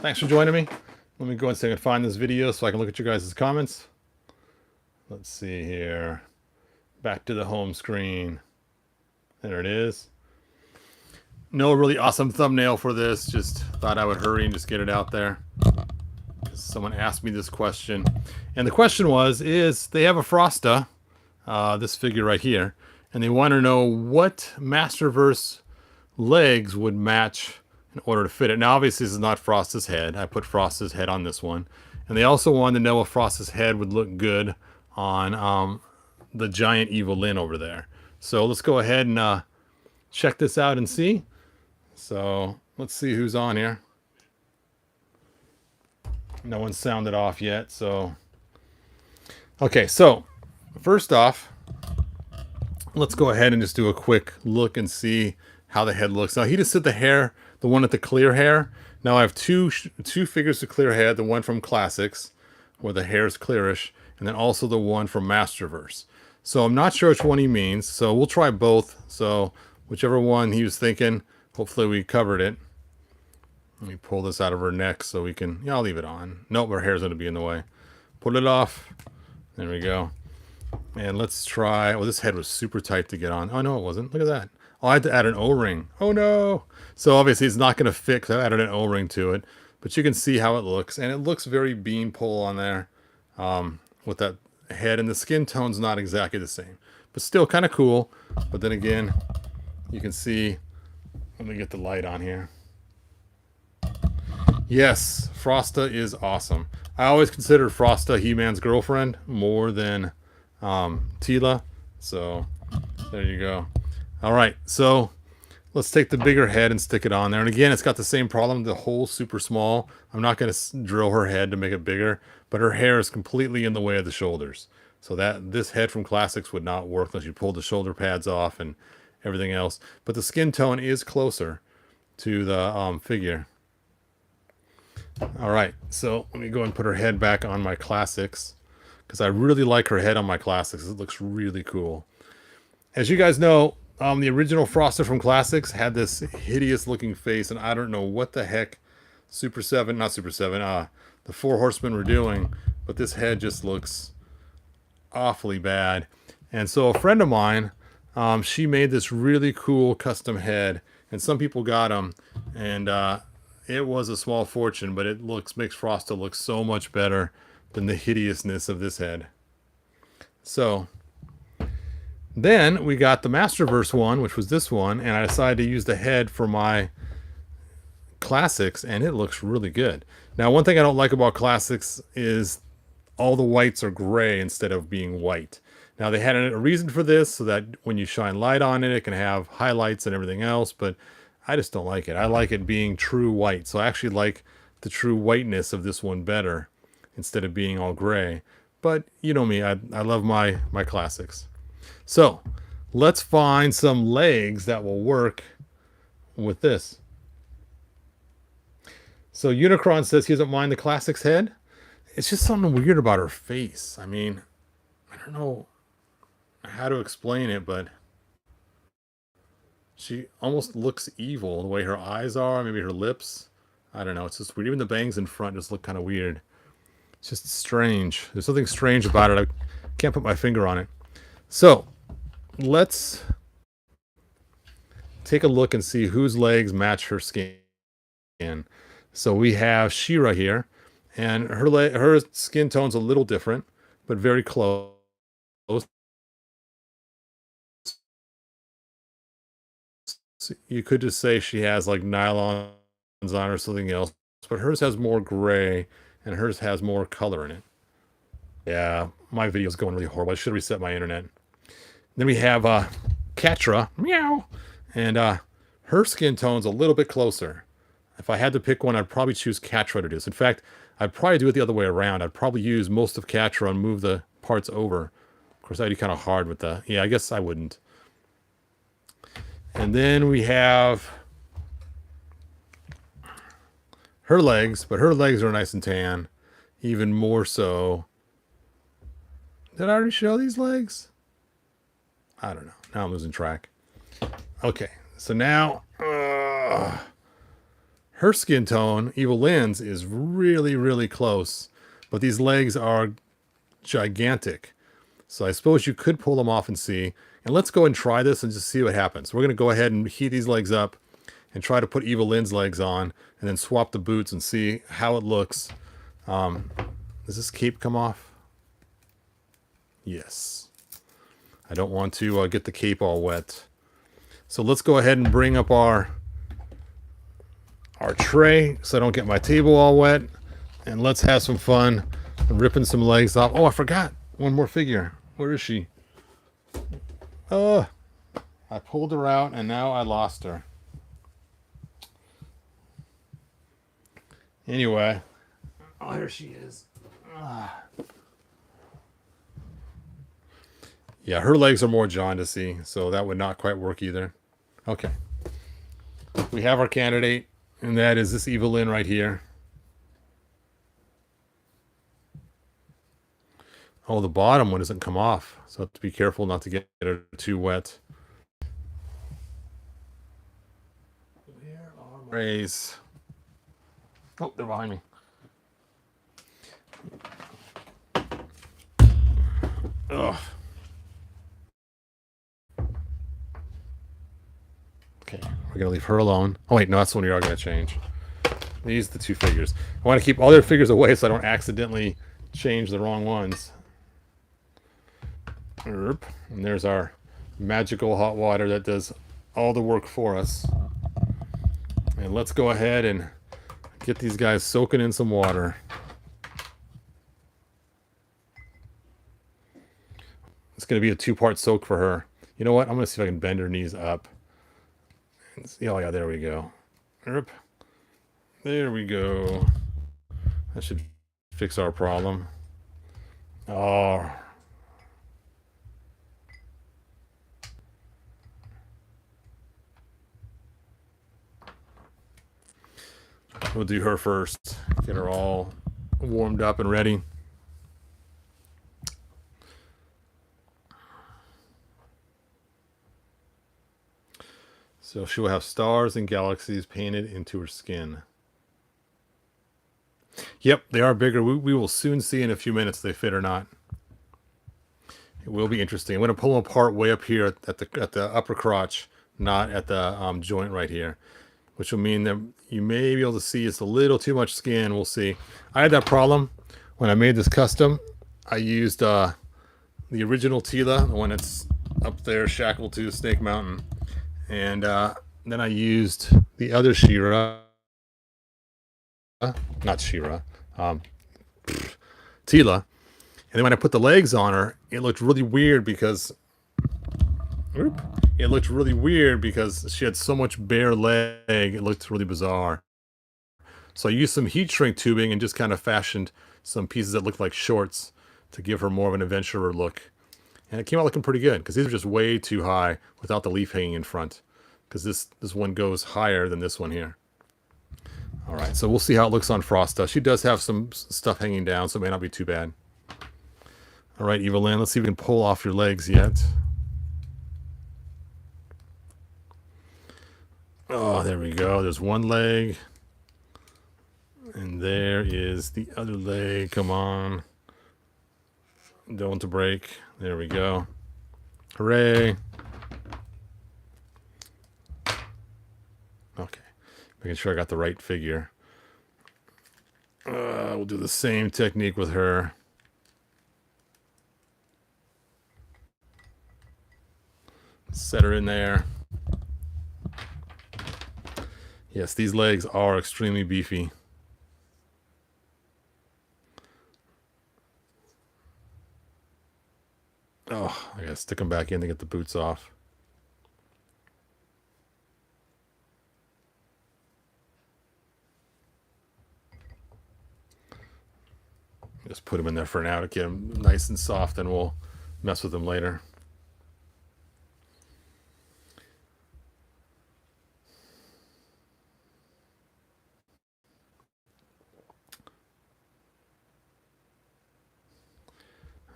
Thanks for joining me. Let me go and see if I can find this video so I can look at your guys' comments. Let's see here. Back to the home screen. There it is. No really awesome thumbnail for this. Just thought I would hurry and just get it out there. Someone asked me this question. And the question was, they have a Frosta, this figure right here, and they want to know what Masterverse legs would match in order to fit it. Now, obviously, this is not Frosta's head. I put Frosta's head on this one. And they also wanted to know if Frosta's head would look good on the giant Evil Lyn over there. So let's go ahead and check this out and see. So let's see who's on here. No one's sounded off yet, so... Okay, so first off, let's go ahead and just do a quick look and see how the head looks. Now, he just did the hair, the one with the clear hair. Now, I have two figures of clear hair, the one from Classics, where the hair is clearish, and then also the one from Masterverse. So I'm not sure which one he means, so we'll try both. So whichever one he was thinking, hopefully we covered it. Let me pull this out of her neck so we can... Yeah, I'll leave it on. Nope, her hair's going to be in the way. Pull it off. There we go. And let's try... Oh, this head was super tight to get on. Oh, no, it wasn't. Look at that. Oh, I had to add an O-ring. Oh, no. So, obviously, it's not going to fit because I added an O-ring to it. But you can see how it looks. And it looks very beanpole on there with that head. And the skin tone's not exactly the same. But still kind of cool. But then again, you can see... Let me get the light on here. Yes, Frosta is awesome. I always considered Frosta He-Man's girlfriend more than Teela. So there you go. All right, so let's take the bigger head and stick it on there. And again, it's got the same problem. The hole's super small. I'm not going to drill her head to make it bigger, but her hair is completely in the way of the shoulders. So this head from Classics would not work unless you pulled the shoulder pads off and everything else. But the skin tone is closer to the figure. All right, so let me go and put her head back on my Classics because I really like her head on my Classics. It looks really cool. As you guys know, the original Frosta from Classics had this hideous looking face, and I don't know what the heck the Four Horsemen were doing, but this head just looks awfully bad. And so a friend of mine, she made this really cool custom head, and some people got them, and it was a small fortune, but it makes Frosta look so much better than the hideousness of this head. So then we got the Masterverse one, which was this one, and I decided to use the head for my Classics, and it looks really good. Now, one thing I don't like about Classics is all the whites are gray instead of being white. Now, they had a reason for this, so that when you shine light on it, it can have highlights and everything else, but I just don't like it. I like it being true white. So I actually like the true whiteness of this one better instead of being all gray. But you know me, I love my Classics. So let's find some legs that will work with this. So Unicron says he doesn't mind the Classics head. It's just something weird about her face. I mean, I don't know how to explain it, but she almost looks evil, the way her eyes are, maybe her lips. I don't know, it's just weird. Even the bangs in front just look kind of weird. It's just strange. There's something strange about it. I can't put my finger on it. So, let's take a look and see whose legs match her skin. So we have She-Ra here, and her skin tone's a little different, but very close. You could just say she has like nylons on or something else, but hers has more gray and hers has more color in it. Yeah, my video's going really horrible. I should reset my internet. Then we have Catra, meow, and her skin tone's a little bit closer. If I had to pick one, I'd probably choose Catra to do this. In fact, I'd probably do it the other way around. I'd probably use most of Catra and move the parts over. Of course, I'd be kind of hard with the... Yeah, I guess I wouldn't. And then we have her legs, but her legs are nice and tan, even more so. Did I already show these legs? I don't know. Now I'm losing track. Okay, so now Her skin tone, Evil Lynn's, is really, really close. But these legs are gigantic. So I suppose you could pull them off and see. And let's go and try this and just see what happens. We're going to go ahead and heat these legs up and try to put Evil Lynn's legs on and then swap the boots and see how it looks. Does this cape come off? Yes. I don't want to get the cape all wet. So let's go ahead and bring up our tray so I don't get my table all wet. And let's have some fun ripping some legs off. Oh, I forgot one more figure. Where is she? Oh, I pulled her out and now I lost her. Anyway. Oh, here she is. Yeah, her legs are more jaundicey, so that would not quite work either. Okay. We have our candidate, and that is this Evil Lynn right here. Oh, the bottom one doesn't come off, so I have to be careful not to get it too wet. Where are my rays? Oh, they're behind me. Ugh. Okay, we're gonna leave her alone. Oh wait, no, that's the one we are gonna change. These are the two figures. I want to keep all their figures away so I don't accidentally change the wrong ones. And there's our magical hot water that does all the work for us. And let's go ahead and get these guys soaking in some water. It's going to be a two-part soak for her. You know what? I'm going to see if I can bend her knees up. Oh, yeah, there we go. There we go. That should fix our problem. Oh. We'll do her first. Get her all warmed up and ready. So she will have stars and galaxies painted into her skin. Yep, they are bigger. We will soon see in a few minutes if they fit or not. It will be interesting. I'm going to pull them apart way up here at the upper crotch, not at the joint right here, which will mean that you may be able to see it's a little too much skin. We'll see. I had that problem when I made this custom. I used the original Tila, the one that's up there shackled to Snake Mountain. And then I used the other She-Ra, not She-Ra, Tila. And then when I put the legs on her, it looked really weird because she had so much bare leg. It looked really bizarre. So I used some heat shrink tubing and just kind of fashioned some pieces that looked like shorts to give her more of an adventurer look. And it came out looking pretty good because these are just way too high without the leaf hanging in front. Because this one goes higher than this one here. All right, so we'll see how it looks on Frosta. She does have some stuff hanging down, so it may not be too bad. All right, Evil Lynn, let's see if we can pull off your legs yet. Oh, there we go. There's one leg. And there is the other leg. Come on. Don't break. There we go. Hooray. Okay. Making sure I got the right figure. We'll do the same technique with her. Set her in there. Yes, these legs are extremely beefy. Oh, I gotta stick them back in to get the boots off. Just put them in there for now to get them nice and soft, and we'll mess with them later.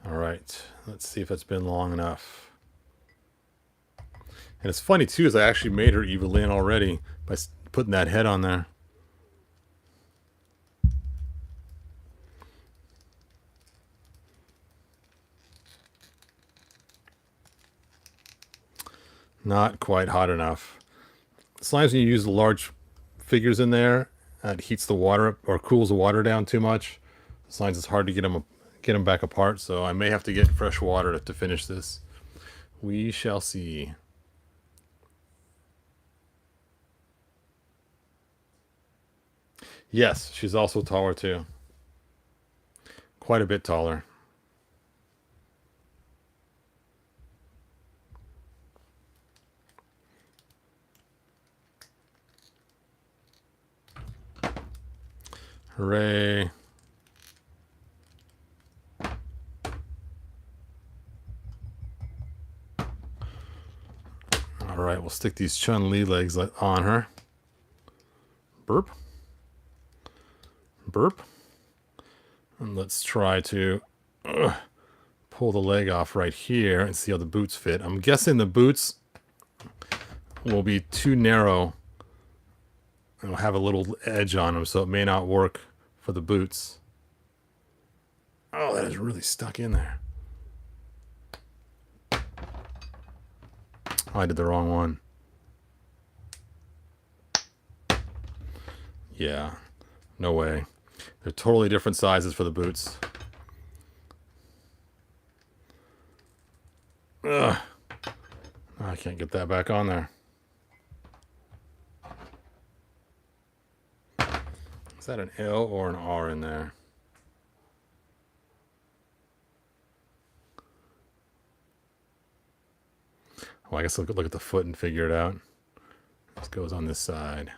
All right, let's see if it's been long enough. And it's funny too, is I actually made her Evil Lynn already by putting that head on there. Not quite hot enough. Sometimes when you use the large figures in there, it heats the water or cools the water down too much. Sometimes it's hard to get them back apart, so I may have to get fresh water to finish this. We shall see. Yes, she's also taller too. Quite a bit taller. Hooray. Alright, we'll stick these Chun-Li legs on her. Burp. Burp. And let's try to pull the leg off right here and see how the boots fit. I'm guessing the boots will be too narrow. It'll have a little edge on them, so it may not work for the boots. Oh, that is really stuck in there. Oh, I did the wrong one. Yeah, no way. They're totally different sizes for the boots. Ugh. I can't get that back on there. Is that an L or an R in there? Well, I guess I'll look at the foot and figure it out. This goes on this side.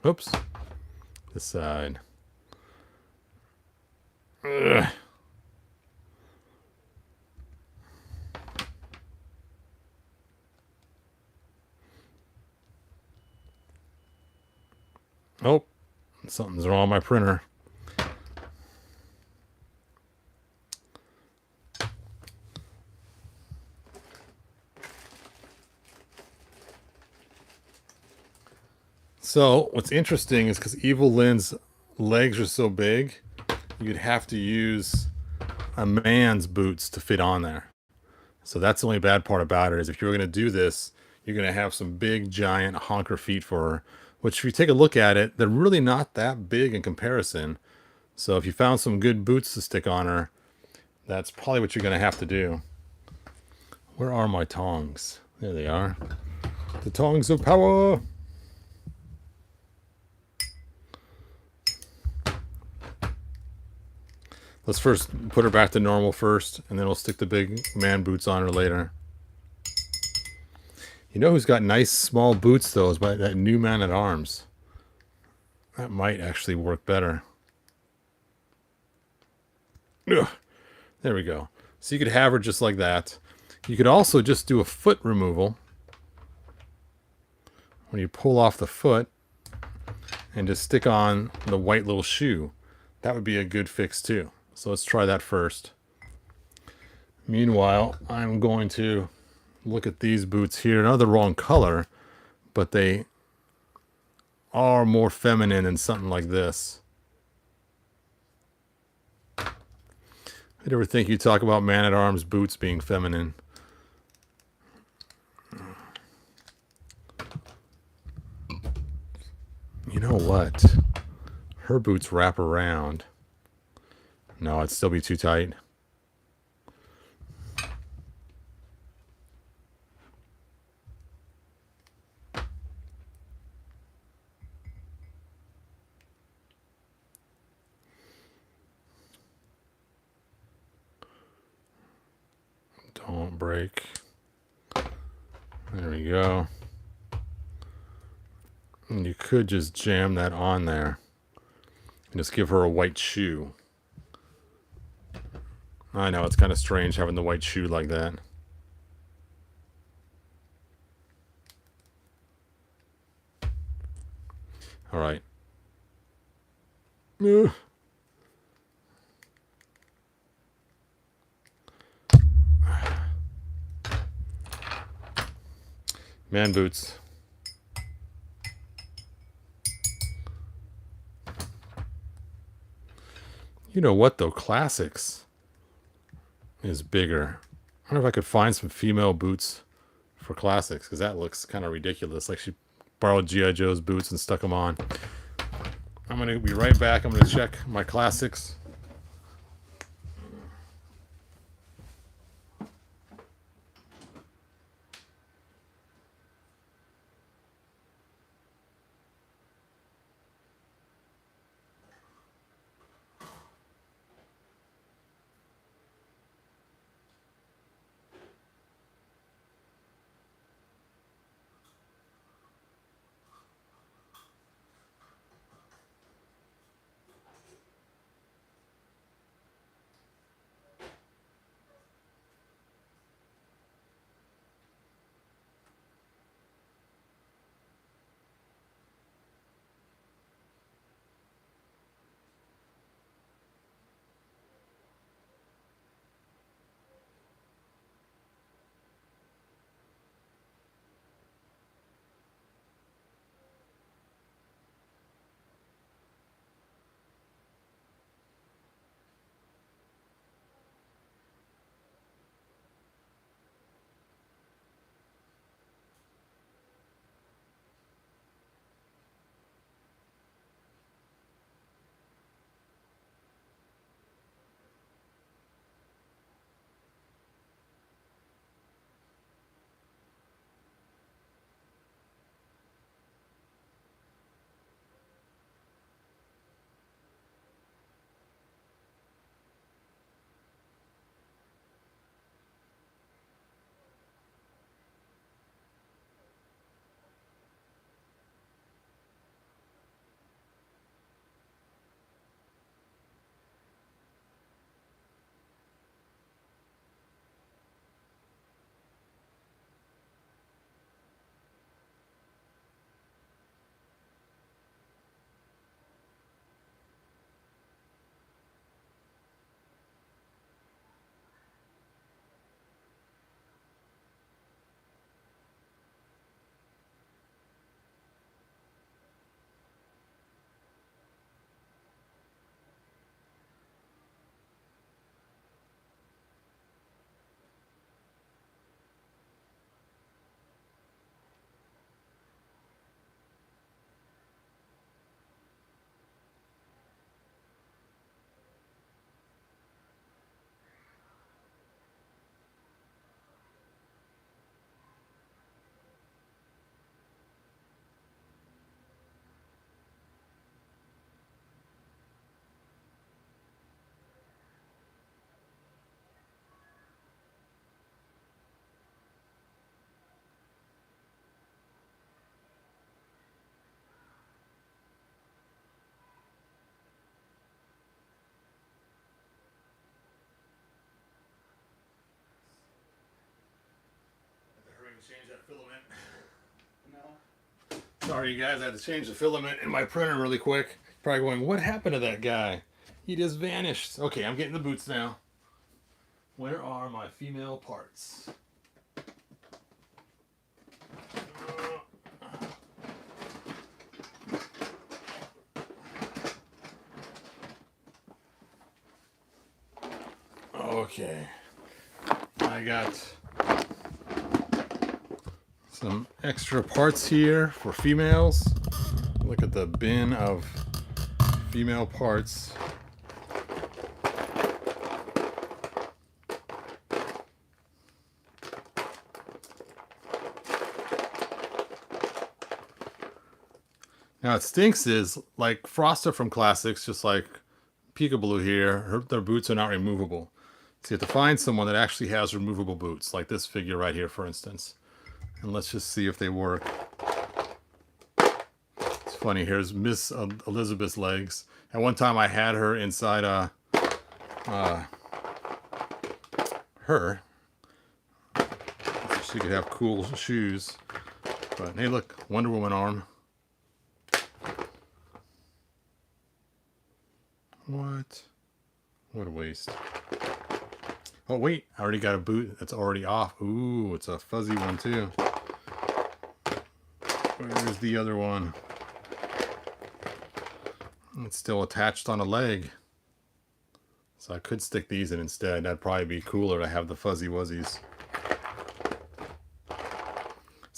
Oops. This side. Ugh. Oh, something's wrong with my printer. So what's interesting is because Evil Lynn's legs are so big, you'd have to use a man's boots to fit on there. So that's the only bad part about it, is if you're going to do this, you're going to have some big, giant honker feet for her, which if you take a look at it, they're really not that big in comparison. So if you found some good boots to stick on her, that's probably what you're going to have to do. Where are my tongs? There they are. The tongs of power. Let's first put her back to normal first, and then we'll stick the big man boots on her later. You know who's got nice small boots, though, is that new Man-at-Arms. That might actually work better. Ugh. There we go. So you could have her just like that. You could also just do a foot removal. When you pull off the foot and just stick on the white little shoe. That would be a good fix too. So let's try that first. Meanwhile, I'm going to look at these boots here. Now they're the wrong color, but they are more feminine than something like this. I'd ever think you'd talk about Man-at-Arms boots being feminine. You know what? Her boots wrap around. No, it'd still be too tight. Don't break. There we go. And you could just jam that on there and just give her a white shoe. I know, it's kind of strange having the white shoe like that. All right. Ugh. Man boots. You know what, though? Classics is bigger. I wonder if I could find some female boots for classics, because that looks kind of ridiculous. Like she borrowed G.I. Joe's boots and stuck them on. I'm going to be right back. I'm going to check my classics. Change that filament. No. Sorry, you guys. I had to change the filament in my printer really quick. Probably going, what happened to that guy? He just vanished. Okay, I'm getting the boots now. Where are my female parts? Okay. I got some extra parts here for females. Look at the bin of female parts. Now it stinks is like Frosta from Classics, just like Peekaboo here, their boots are not removable. So you have to find someone that actually has removable boots, like this figure right here, for instance. And let's just see if they work. It's funny, here's Miss Elizabeth's legs. At one time I had her inside her, so she could have cool shoes. But hey, look, Wonder Woman arm. What? What a waste. Oh wait, I already got a boot that's already off. Ooh, it's a fuzzy one too. Where's the other one? It's still attached on a leg. So I could stick these in instead. That'd probably be cooler to have the fuzzy wuzzies.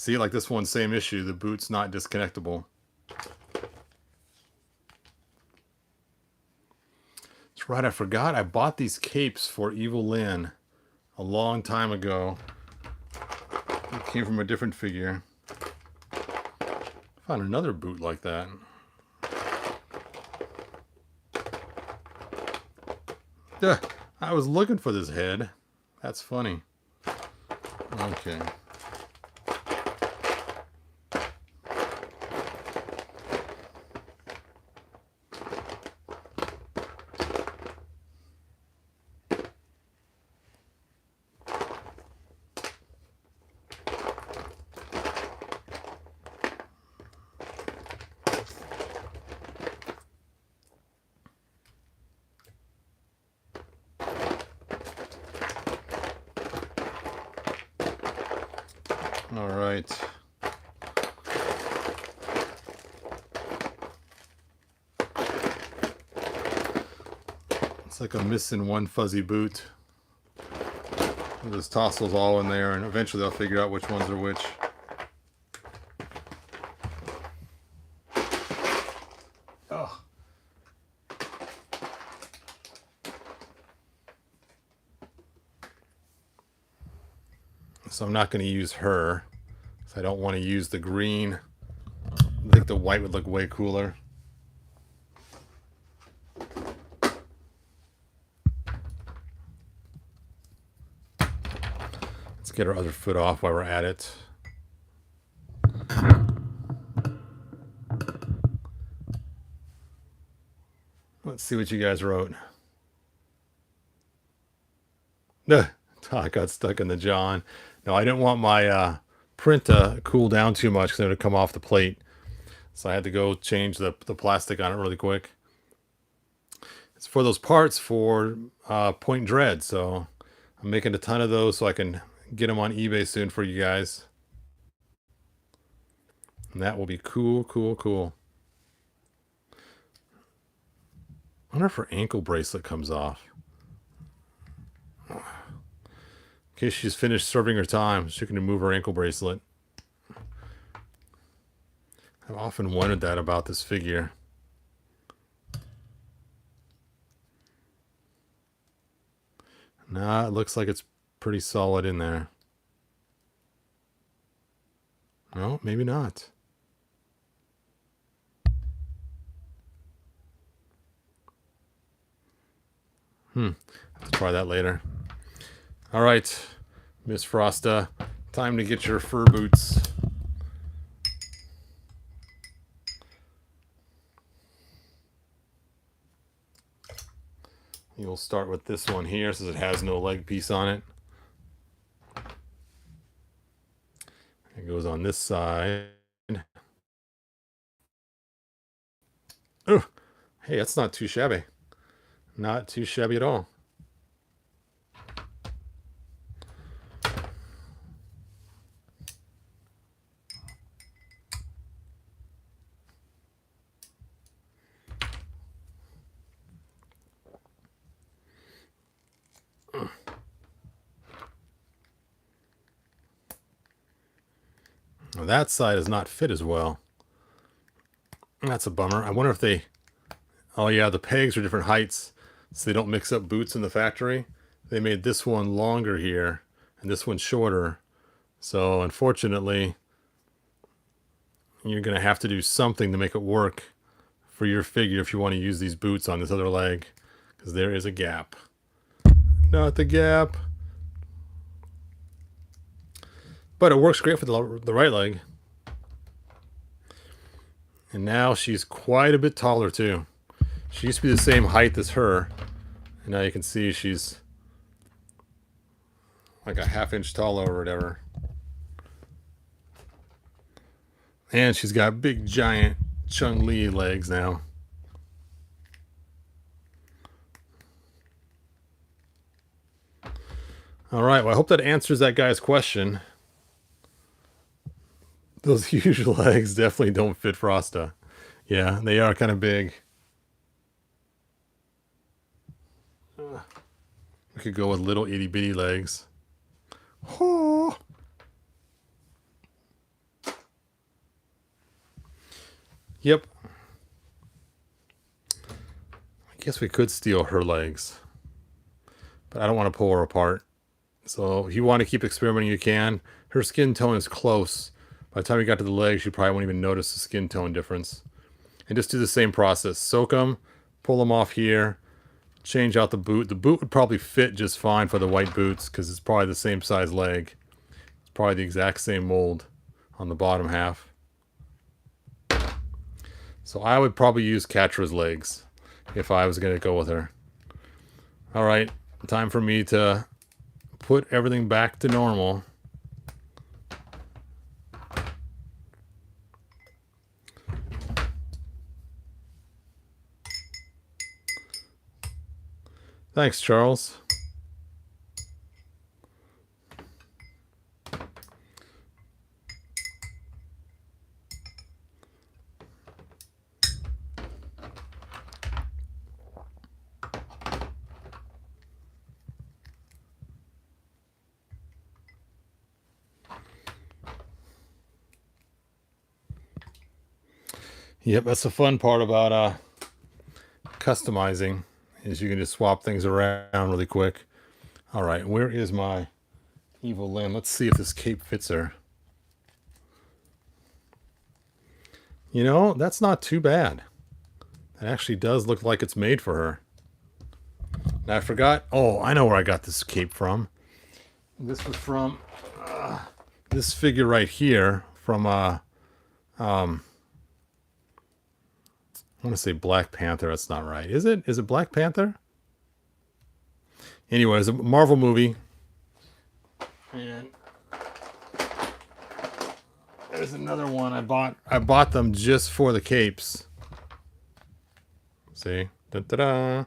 See, like this one, same issue. The boot's not disconnectable. That's right, I forgot I bought these capes for Evil Lynn a long time ago. It came from a different figure. Found another boot like that. Yeah, I was looking for this head. That's funny. Okay. All right. It's like I'm missing one fuzzy boot. There's tassels all in there, and eventually I'll figure out which ones are which. Oh. So I'm not going to use her. So I don't want to use the green. I think the white would look way cooler. Let's get our other foot off while we're at it. Let's see what you guys wrote. I got stuck in the John. No, I didn't want my print to cool down too much because it would come off the plate. So I had to go change the plastic on it really quick. It's for those parts for Point Dread. So I'm making a ton of those so I can get them on eBay soon for you guys. And that will be cool, cool, cool. I wonder if her ankle bracelet comes off. In case she's finished serving her time, she can remove her ankle bracelet. I've often wondered that about this figure. Nah, it looks like it's pretty solid in there. No, maybe not. Have to try that later. All right, Miss Frosta, time to get your fur boots. You'll start with this one here since it has no leg piece on it. It goes on this side. Oh, hey, that's not too shabby. Not too shabby at all. Well, that side is not fit as well. That's a bummer. I wonder if they... Oh yeah, the pegs are different heights, so they don't mix up boots in the factory. They made this one longer here, and this one shorter. So unfortunately, you're going to have to do something to make it work for your figure if you want to use these boots on this other leg, because there is a gap. Not the gap. But it works great for the right leg. And now she's quite a bit taller too. She used to be the same height as her. And now you can see she's like a half-inch taller or whatever. And she's got big, giant Chung-Li legs now. All right, well, I hope that answers that guy's question. Those huge legs definitely don't fit Frosta. Yeah, they are kind of big. We could go with little itty bitty legs. Oh. Yep. I guess we could steal her legs, but I don't want to pull her apart. So if you want to keep experimenting, you can. Her skin tone is close. By the time you got to the legs, you probably won't even notice the skin tone difference. And just do the same process. Soak them, pull them off here, change out the boot. The boot would probably fit just fine for the white boots because it's probably the same size leg. It's probably the exact same mold on the bottom half. So I would probably use Catra's legs if I was going to go with her. All right, time for me to put everything back to normal. Thanks, Charles. Yep, that's the fun part about customizing, is you can just swap things around really quick. All right, where is my Evil Lynn? Let's see if this cape fits her. You know, that's not too bad. It actually does look like it's made for her. Now I forgot. Oh, I know where I got this cape from. This was from this figure right here from I want to say Black Panther. That's not right. Is it? Is it Black Panther? Anyway, it's a Marvel movie. And there's another one I bought. I bought them just for the capes. See? Da-da-da.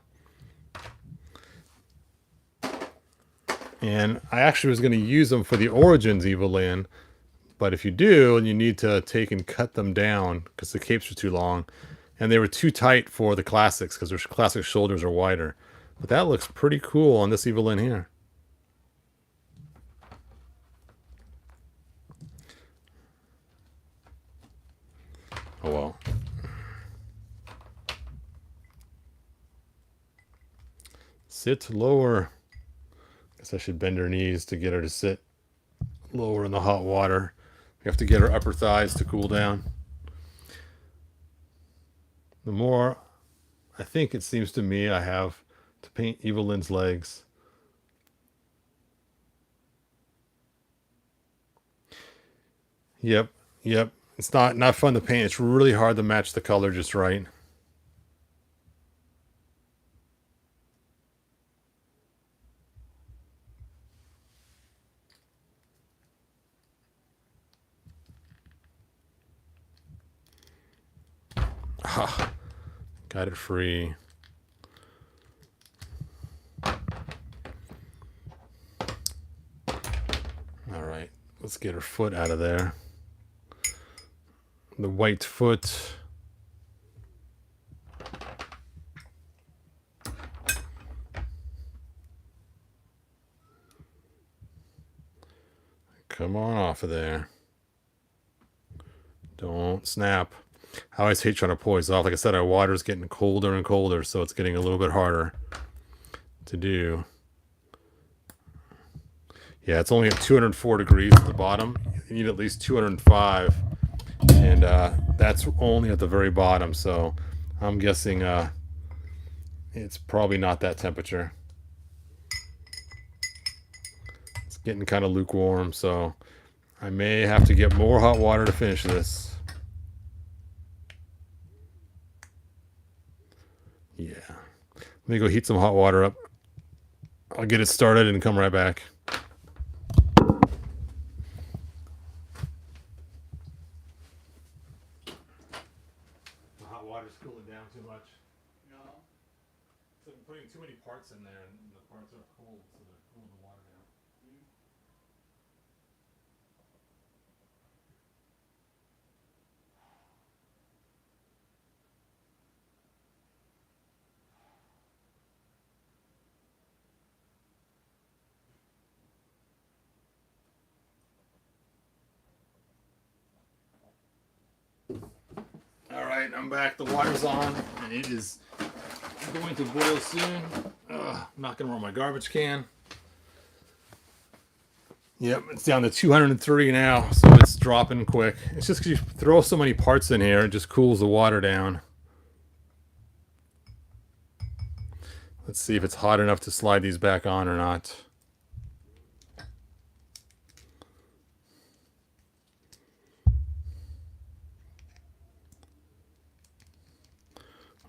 And I actually was going to use them for the Origins Evil Lynn. But if you do, you need to take and cut them down because the capes are too long. And they were too tight for the classics because their classic shoulders are wider. But that looks pretty cool on this Evil Lynn here. Oh well. Sit lower. Guess I should bend her knees to get her to sit lower in the hot water. We have to get her upper thighs to cool down. The more, I think it seems to me, I have to paint Evil Lynn's legs. Yep. It's not fun to paint. It's really hard to match the color just right. Ah, got it free. All right, let's get her foot out of there. The white foot. Come on off of there. Don't snap. I always hate trying to pull these off. Like I said, our water's getting colder and colder, so it's getting a little bit harder to do. Yeah, it's only at 204 degrees at the bottom. You need at least 205. And that's only at the very bottom, so I'm guessing it's probably not that temperature. It's getting kind of lukewarm, so I may have to get more hot water to finish this. Yeah. Let me go heat some hot water up. I'll get it started and come right back. The hot water's cooling down too much. No. So I'm putting too many parts in there and the parts are cold, so they're cooling the water down. All right. right, I'm back. The water's on, and it is going to boil soon. I'm not going to run my garbage can. Yep, it's down to 230 now, so it's dropping quick. It's just because you throw so many parts in here, it just cools the water down. Let's see if it's hot enough to slide these back on or not.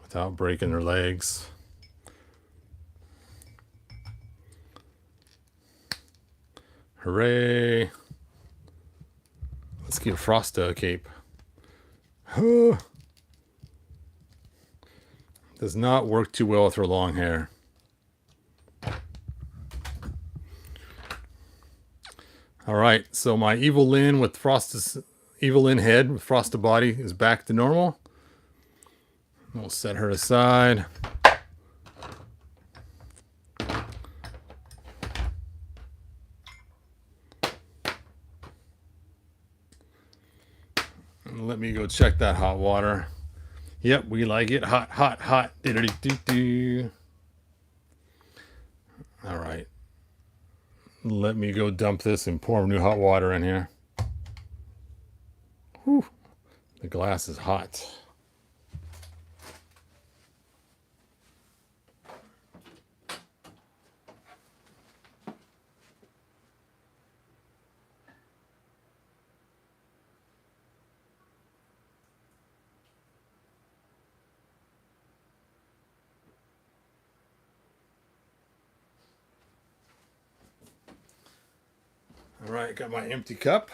Without breaking their legs. Hooray! Let's give Frosta a cape. Does not work too well with her long hair. All right, so my Evil Lyn with Frosta's Evil Lyn head with Frosta body is back to normal. We'll set her aside. And let me go check that hot water. Yep, we like it hot, hot, hot. Do-do-do-do-do. All right. Let me go dump this and pour new hot water in here. Whew. The glass is hot. All right, got my empty cup.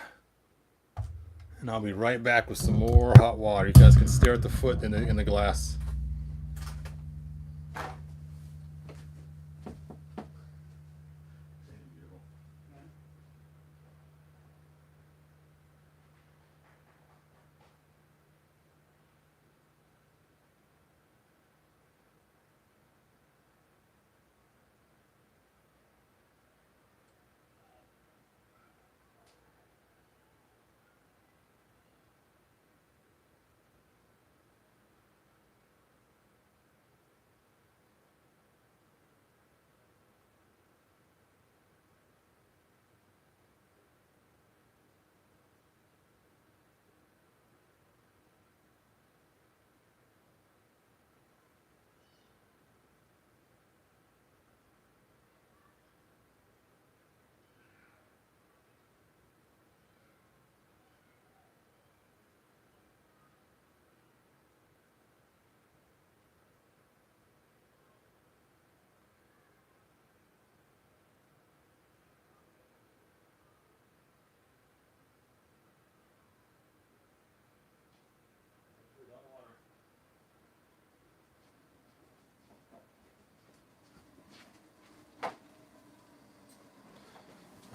And I'll be right back with some more hot water. You guys can stare at the foot in the glass.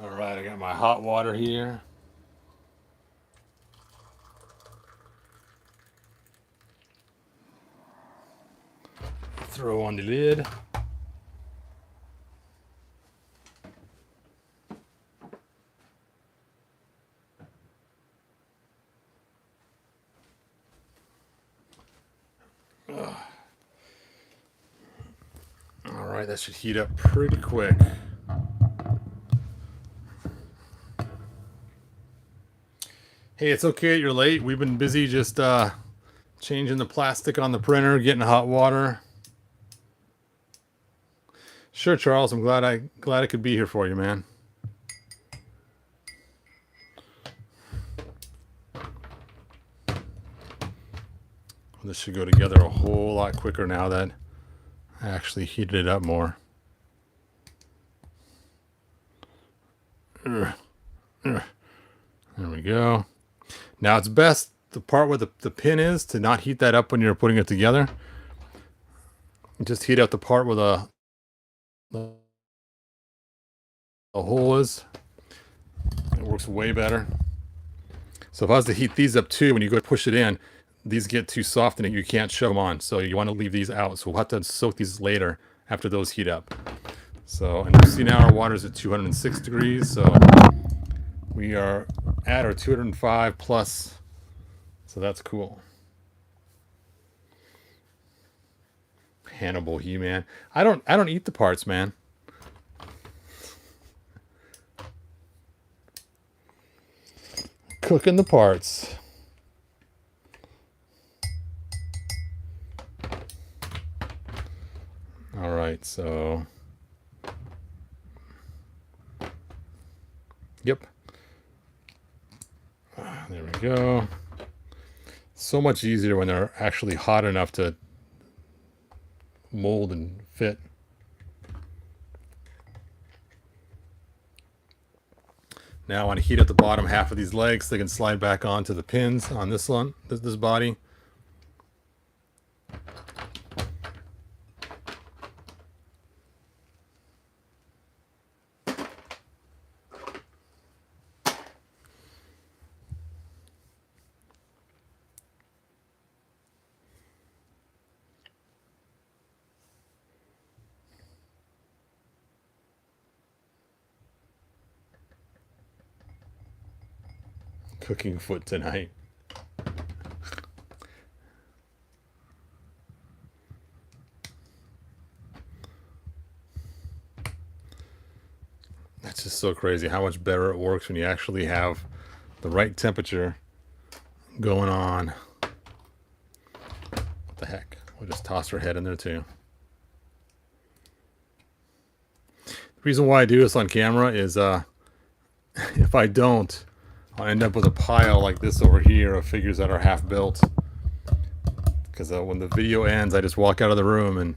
All right, I got my hot water here. Throw on the lid. All right, that should heat up pretty quick. Hey, it's okay that you're late. We've been busy just changing the plastic on the printer, getting hot water. Sure, Charles. I'm glad I could be here for you, man. This should go together a whole lot quicker now that I actually heated it up more. There we go. Now it's best, the part where the pin is, to not heat that up when you're putting it together. Just heat up the part where the hole is. It works way better. So if I was to heat these up too, when you go to push it in, these get too soft and you can't shove them on. So you want to leave these out. So we'll have to soak these later after those heat up. So, and you see now our water's at 206 degrees. So we are at our 205 plus. So that's cool. Hannibal He-Man. I don't eat the parts, man. Cooking the parts. All right, so yep. There we go. So much easier when they're actually hot enough to mold and fit. Now I want to heat up the bottom half of these legs so they can slide back onto the pins on this one, this body. Cooking foot tonight. That's just so crazy how much better it works when you actually have the right temperature going on. What the heck? We'll just toss her head in there too. The reason why I do this on camera is if I don't, I'll end up with a pile like this over here of figures that are half built. Because when the video ends, I just walk out of the room and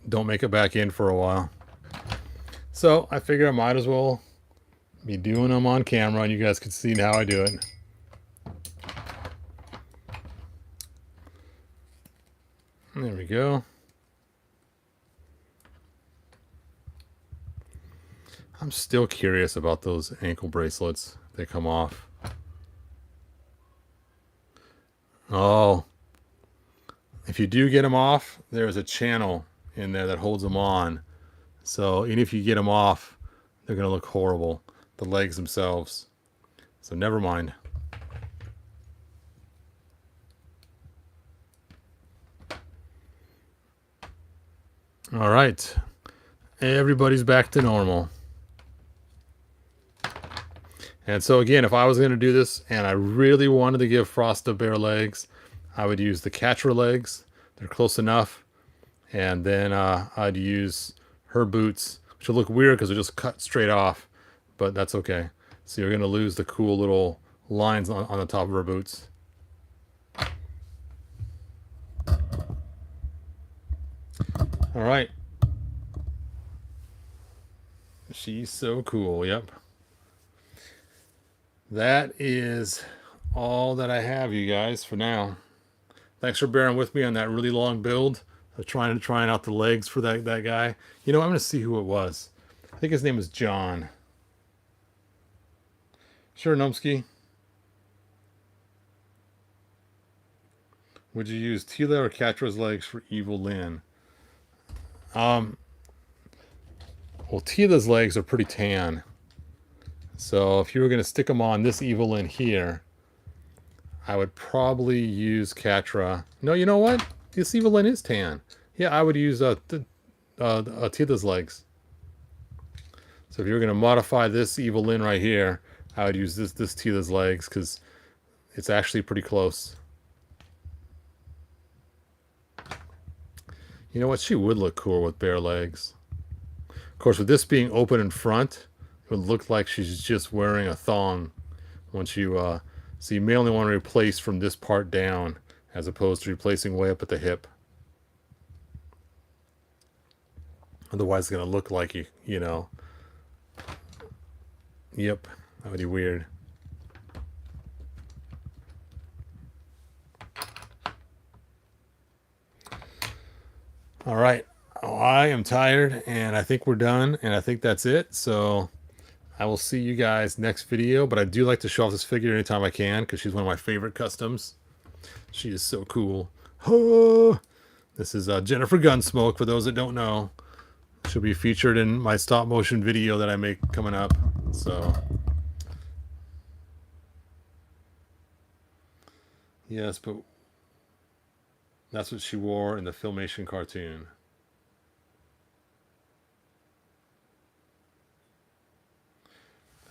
don't make it back in for a while. So I figure I might as well be doing them on camera and you guys can see how I do it. There we go. I'm still curious about those ankle bracelets. They come off. Oh, if you do get them off, there's a channel in there that holds them on. So even if you get them off, they're going to look horrible. The legs themselves. So never mind. All right. Everybody's back to normal. And so again, if I was going to do this and I really wanted to give Frosta bare legs, I would use the Catra legs. They're close enough. And then I'd use her boots, which will look weird because they're just cut straight off, but that's okay. So you're going to lose the cool little lines on the top of her boots. All right. She's so cool. Yep. That is all that I have, you guys, for now. Thanks for bearing with me on that really long build of trying out the legs for that guy. You know, I'm going to see who it was. I think his name is John. Sure, Numsky. Would you use Tila or Catra's legs for Evil Lynn? Well, Tila's legs are pretty tan. So if you were going to stick them on this Evil Lynn here, I would probably use Catra. No, you know what? This Evil Lynn is tan. Yeah, I would use Tila's legs. So if you were going to modify this Evil Lynn right here, I would use this Tila's legs because it's actually pretty close. You know what? She would look cool with bare legs. Of course, with this being open in front, it would look like she's just wearing a thong. Once you, so you may only want to replace from this part down, as opposed to replacing way up at the hip. Otherwise, it's going to look like you know. Yep, that would be weird. All right. Oh, I am tired, and I think we're done, and I think that's it. So I will see you guys next video, but I do like to show off this figure anytime I can because she's one of my favorite customs. She is so cool. Oh, this is Jennifer Gunsmoke, for those that don't know. She'll be featured in my stop motion video that I make coming up. So yes, but that's what she wore in the Filmation cartoon.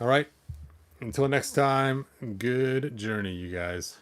All right. Until next time, good journey, you guys.